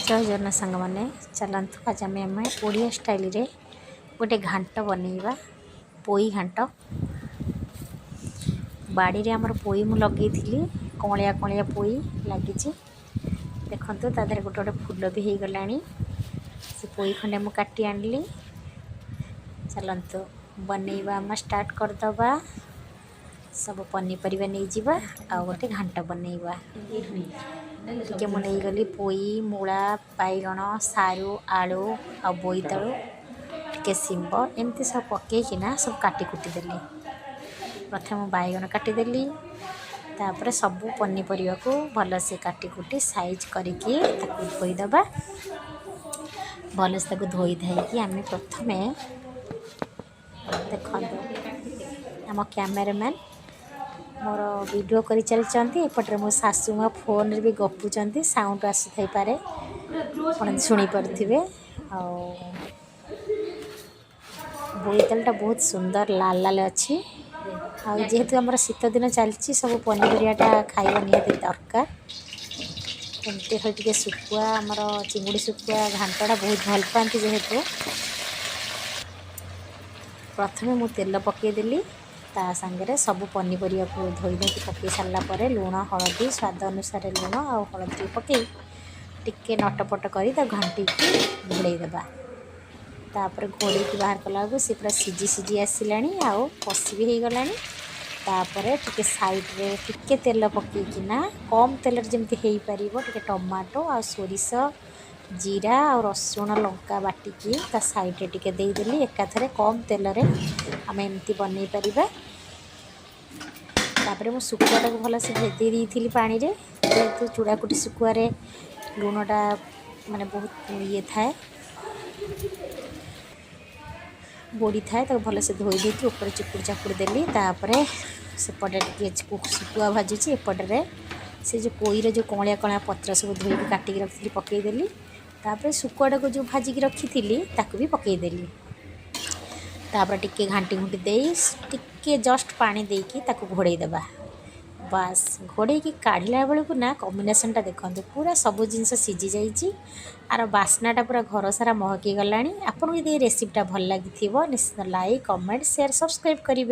जय जगन्नाथ सांग मैंने चलतु आज आम ओडिया स्टाइल रे गोटे घांट बनइबा पोई घांट बाड़ी रे आमर पोई मु लगे कलिया कलिया पोई लगी देखु तादे गोटे गोटे फूल भी हो गला से पोई खंडे मु काटी आनली चलतु बनइबा आम स्टार्ट करदबा सब पनीपरिया नहीं जावा आ गोटे घांट बनइबा टिके मुझे गली पोई मूला बैगण सारू आलू आ बोईतालु टिके शिंब एमती सब पकईकिना सब काटी कुटी देली प्रथम बैगण काटिदेली तापर सबू पनीपरिया को भल से काटी कुटी साइज करके धोईदबा भल से धोई धाइकी आम प्रथम देखो आम कैमेरामैन मोर वीडियो कर चलती एपटे मो सासू माँ फोन रे भी गपुंट साउंड आसुथई पारे आप शुणी पारे बोईतालटा बहुत सुंदर लाल लाल अच्छी जेहेतु आम शीत दिन चलती सब पनीपरियाटा खाଇବା निहाती दरकार एमती टे शुखुआ आमर चिंगुड़ी शुखुआ घांटा बहुत भल पाती जेहेतु प्रथम मु तेल पकईदेली ता सांगे सबू पनीपरिया को धोई धोई पकई सारापर लुण हलदी स्वाद अनुसार लुण आ हलदी पकई टिके नटपट कर घंटी घोड़ेदेबा तापर घोड़े बाहर कला सी पूरा सीझी सीझी आसला आउ कषी भी हो गला तापर टिके साइड रे टिके तेल पकईकिना कम तेल जमी हो पार टे टमाटो आ सोरिष जीरा और रसुण लंका बाटिकी ता साइड रे टिके देदेली एकाथरे कम तेल रे आम एमती बनई पारिबा तापर मु शुखुआटा को भल से भेदे दी पानी रे जेहेतु चूड़ाकुटी शुखुआर लुणटा माने बहुत ये थाए बोड़ी थाए तो भल से धोई देती ऊपर चिपुड़ चापुड़ देली तापर सेपटे टे शुखुआ भाजुची एपटे से जो पोईर जो कलिया कलिया पत्र सब धोई काटिक रखी पकईदेली तापर शुखुआटा को जो भाजिक रखी ताकू भी पकईदेली तापर टिके घांटी घुंटी दे टिके जस्ट पानी देकी ताकू घोड़े देबा बास घोड़े की काढ़ला बेलू ना कॉम्बिनेशनटा देखो पूरा सब जिनस सीझी जाइए आर बास्नाटा पूरा घर सारा महकी गला आपको यदि रेसिपीटा भल लगी निश्चित लाइक कमेंट शेयर सब्सक्राइब करेंगे।